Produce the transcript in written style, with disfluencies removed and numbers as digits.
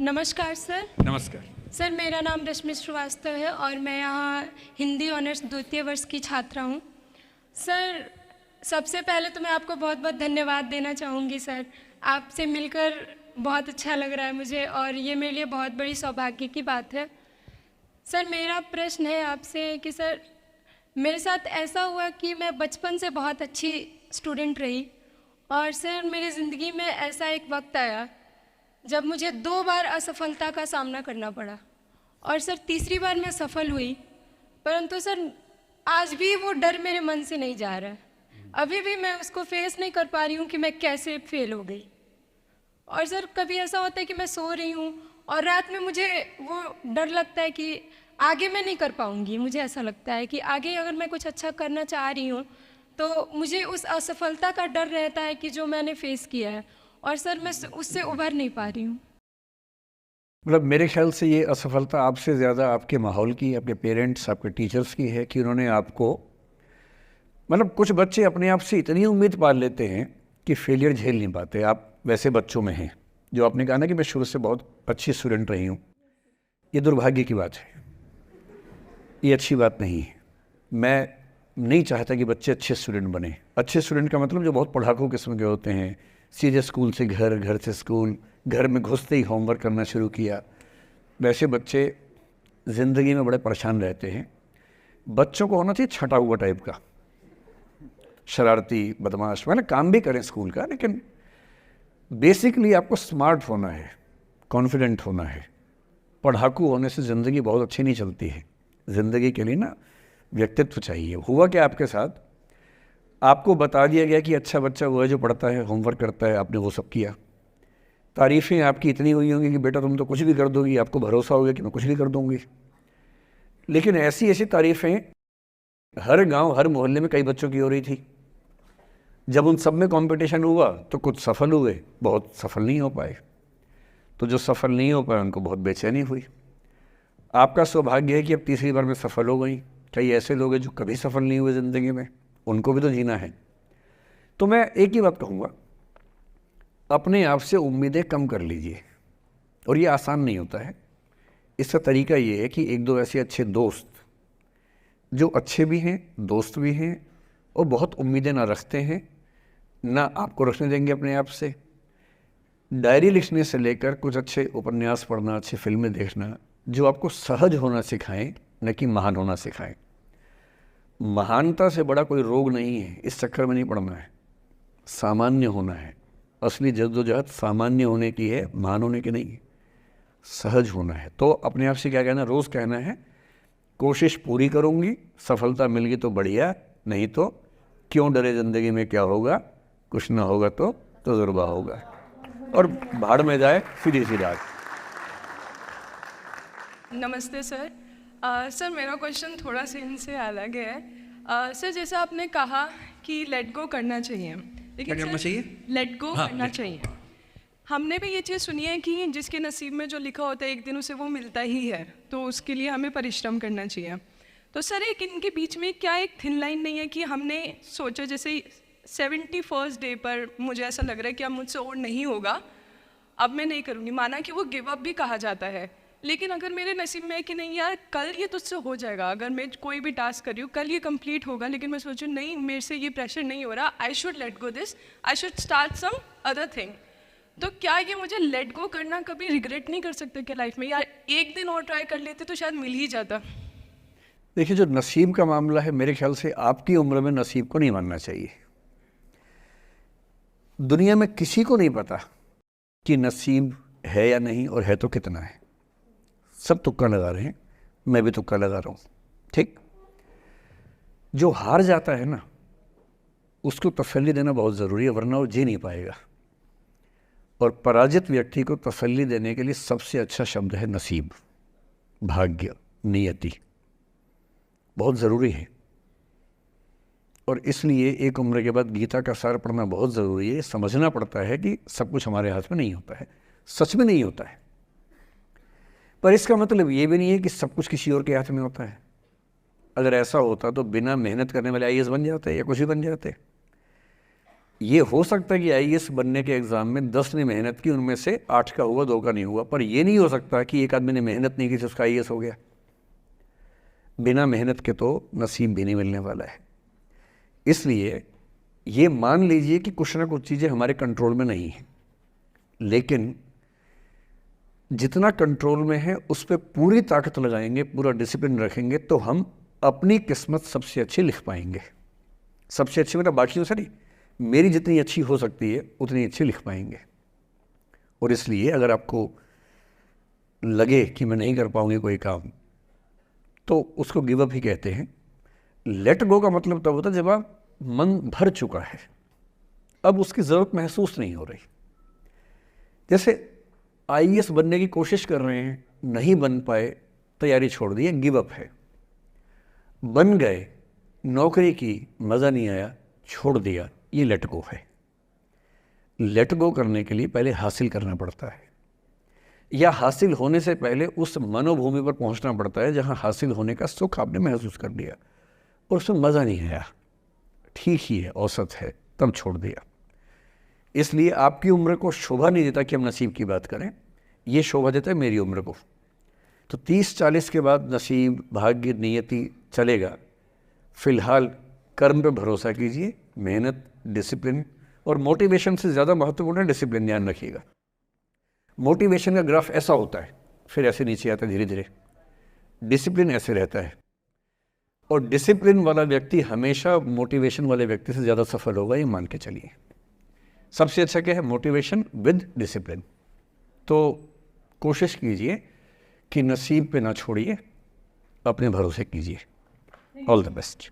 नमस्कार सर। नमस्कार। सर मेरा नाम रश्मि श्रीवास्तव है और मैं यहाँ हिंदी ऑनर्स द्वितीय वर्ष की छात्रा हूँ। सर सबसे पहले तो मैं आपको बहुत बहुत धन्यवाद देना चाहूँगी सर। आपसे मिलकर बहुत अच्छा लग रहा है मुझे और ये मेरे लिए बहुत बड़ी सौभाग्य की बात है। सर मेरा प्रश्न है आपसे कि सर मेरे साथ ऐसा हुआ कि मैं बचपन से बहुत अच्छी स्टूडेंट रही और सर मेरी ज़िंदगी में ऐसा एक वक्त आया जब मुझे 2 बार असफलता का सामना करना पड़ा और सर तीसरी बार मैं सफल हुई, परंतु सर आज भी वो डर मेरे मन से नहीं जा रहा है। अभी भी मैं उसको फेस नहीं कर पा रही हूँ कि मैं कैसे फेल हो गई। और सर कभी ऐसा होता है कि मैं सो रही हूँ और रात में मुझे वो डर लगता है कि आगे मैं नहीं कर पाऊँगी। मुझे ऐसा लगता है कि आगे अगर मैं कुछ अच्छा करना चाह रही हूँ तो मुझे उस असफलता का डर रहता है कि जो मैंने फेस किया है, और सर मैं उससे उभर नहीं पा रही हूँ। मतलब मेरे ख्याल से ये असफलता आपसे ज़्यादा आपके माहौल की, आपके पेरेंट्स, आपके टीचर्स की है कि उन्होंने आपको, मतलब कुछ बच्चे अपने आप से इतनी उम्मीद पाल लेते हैं कि फेलियर झेल नहीं पाते। आप वैसे बच्चों में हैं। जो आपने कहा ना कि मैं शुरू से बहुत अच्छी स्टूडेंट रही हूँ, ये दुर्भाग्य की बात है, ये अच्छी बात नहीं है। मैं नहीं चाहता कि बच्चे अच्छे स्टूडेंट बने। अच्छे स्टूडेंट का मतलब जो बहुत पढ़ाकू किस्म के होते हैं, सीधे स्कूल से घर, घर से स्कूल, घर में घुसते ही होमवर्क करना शुरू किया, वैसे बच्चे ज़िंदगी में बड़े परेशान रहते हैं। बच्चों को होना चाहिए छटा हुआ टाइप का, शरारती, बदमाश, मतलब काम भी करें स्कूल का, लेकिन बेसिकली आपको स्मार्ट होना है, कॉन्फिडेंट होना है। पढ़ाकू होने से ज़िंदगी बहुत अच्छी नहीं चलती है। ज़िंदगी के लिए ना व्यक्तित्व चाहिए। हुआ क्या आपके साथ, आपको बता दिया गया कि अच्छा बच्चा वो है जो पढ़ता है, होमवर्क करता है, आपने वो सब किया। तारीफ़ें आपकी इतनी हुई होंगी कि बेटा तुम तो कुछ भी कर दोगी, आपको भरोसा हो गया कि मैं कुछ भी कर दूंगी। लेकिन ऐसी ऐसी तारीफ़ें हर गांव, हर मोहल्ले में कई बच्चों की हो रही थी। जब उन सब में कंपटीशन हुआ तो कुछ सफल हुए, बहुत सफल नहीं हो पाए। तो जो सफल नहीं हो पाए उनको बहुत बेचैनी हुई। आपका सौभाग्य है कि अब तीसरी बार में सफल हो गई। कई ऐसे लोग हैं जो कभी सफल नहीं हुए ज़िंदगी में, उनको भी तो जीना है। तो मैं एक ही बात कहूँगा, अपने आप से उम्मीदें कम कर लीजिए। और ये आसान नहीं होता है। इसका तरीका ये है कि 1-2 ऐसे अच्छे दोस्त जो अच्छे भी हैं, दोस्त भी हैं और बहुत उम्मीदें ना रखते हैं, ना आपको रखने देंगे अपने आप से। डायरी लिखने से लेकर कुछ अच्छे उपन्यास पढ़ना, अच्छी फिल्में देखना, जो आपको सहज होना सिखाएं, न कि महान होना सिखाएं। महानता से बड़ा कोई रोग नहीं है, इस चक्कर में नहीं पड़ना है। सामान्य होना है। असली जद्दोजहद सामान्य होने की है, महान होने की नहीं है। सहज होना है। तो अपने आप से क्या कहना, रोज़ कहना है कोशिश पूरी करूँगी, सफलता मिल गई तो बढ़िया, नहीं तो क्यों डरे, ज़िंदगी में क्या होगा, कुछ ना होगा तो तजुर्बा होगा, और भाड़ में जाए सीधी सी रात। नमस्ते सर। सर मेरा क्वेश्चन थोड़ा सा इनसे अलग है। सर जैसे आपने कहा कि लेट गो करना चाहिए, लेकिन क्या करना चाहिए? लेट गो हाँ, करना चाहिए। हमने भी ये चीज़ सुनी है कि जिसके नसीब में जो लिखा होता है एक दिन उसे वो मिलता ही है, तो उसके लिए हमें परिश्रम करना चाहिए। तो सर एक इनके बीच में क्या एक थिन लाइन नहीं है कि हमने सोचा जैसे 71st डे पर मुझे ऐसा लग रहा है कि अब मुझसे और नहीं होगा, अब मैं नहीं करूँगी। माना कि वो गिव अप भी कहा जाता है, लेकिन अगर मेरे नसीब में है कि नहीं यार कल ये तुझसे हो जाएगा, अगर मैं कोई भी टास्क कर रही हूँ कल ये कंप्लीट होगा, लेकिन मैं सोचूँ नहीं मेरे से ये प्रेशर नहीं हो रहा, I should let go this, I should start some other thing. तो क्या ये मुझे लेट गो करना कभी रिग्रेट नहीं कर सकते क्या लाइफ में, यार एक दिन और ट्राई कर लेते तो शायद मिल ही जाता? देखिए, जो नसीब का मामला है, मेरे ख्याल से आपकी उम्र में नसीब को नहीं मानना चाहिए। दुनिया में किसी को नहीं पता कि नसीब है या नहीं, और है तो कितना है। सब तुक्का लगा रहे हैं, मैं भी तुक्का लगा रहा हूँ। ठीक, जो हार जाता है ना उसको तसल्ली देना बहुत ज़रूरी है, वरना वो जी नहीं पाएगा। और पराजित व्यक्ति को तसल्ली देने के लिए सबसे अच्छा शब्द है नसीब, भाग्य, नियति। बहुत ज़रूरी है। और इसलिए एक उम्र के बाद गीता का सार पढ़ना बहुत ज़रूरी है। समझना पड़ता है कि सब कुछ हमारे हाथ में नहीं होता है, सच में नहीं होता है। पर इसका मतलब ये भी नहीं है कि सब कुछ किसी और के हाथ में होता है। अगर ऐसा होता तो बिना मेहनत करने वाले IAS बन जाते या कुछ भी बन जाते। ये हो सकता है कि आईएएस बनने के एग्ज़ाम में 10 ने मेहनत की, उनमें से 8 का हुआ, 2 का नहीं हुआ, पर ये नहीं हो सकता कि एक आदमी ने मेहनत नहीं की तो उसका आईएएस हो गया। बिना मेहनत के तो नसीब भी नहीं मिलने वाला है। इसलिए ये मान लीजिए कि कुछ ना कुछ चीज़ें हमारे कंट्रोल में नहीं हैं, लेकिन जितना कंट्रोल में है उस पर पूरी ताकत लगाएंगे, पूरा डिसिप्लिन रखेंगे, तो हम अपनी किस्मत सबसे अच्छी लिख पाएंगे। सबसे अच्छी मतलब बाकियों से नहीं, मेरी जितनी अच्छी हो सकती है उतनी अच्छी लिख पाएंगे। और इसलिए अगर आपको लगे कि मैं नहीं कर पाऊंगी कोई काम, तो उसको गिव अप ही कहते हैं। लेट गो का मतलब तब होता है जब आप मन भर चुका है, अब उसकी ज़रूरत महसूस नहीं हो रही। जैसे आईएएस बनने की कोशिश कर रहे हैं, नहीं बन पाए, तैयारी छोड़ दी, गिव अप है। बन गए, नौकरी की, मज़ा नहीं आया, छोड़ दिया, ये लेट गो है। लेट गो करने के लिए पहले हासिल करना पड़ता है, या हासिल होने से पहले उस मनोभूमि पर पहुंचना पड़ता है जहां हासिल होने का सुख आपने महसूस कर लिया और उसमें मज़ा नहीं आया, ठीक ही है, औसत है, तब छोड़ दिया। इसलिए आपकी उम्र को शोभा नहीं देता कि हम नसीब की बात करें, ये शोभा देता है मेरी उम्र को। तो 30-40 के बाद नसीब, भाग्य, नियति चलेगा। फिलहाल कर्म पे भरोसा कीजिए, मेहनत, डिसिप्लिन, और मोटिवेशन से ज़्यादा महत्वपूर्ण है डिसिप्लिन, ध्यान रखिएगा। मोटिवेशन का ग्राफ ऐसा होता है, फिर ऐसे नीचे आता है धीरे धीरे, डिसिप्लिन ऐसे रहता है, और डिसिप्लिन वाला व्यक्ति हमेशा मोटिवेशन वाले व्यक्ति से ज़्यादा सफल होगा, ये मान के चलिए। सबसे अच्छा क्या है? Motivation with discipline. तो कोशिश कीजिए कि नसीब पे ना छोड़िए, अपने भरोसे कीजिए। All the best.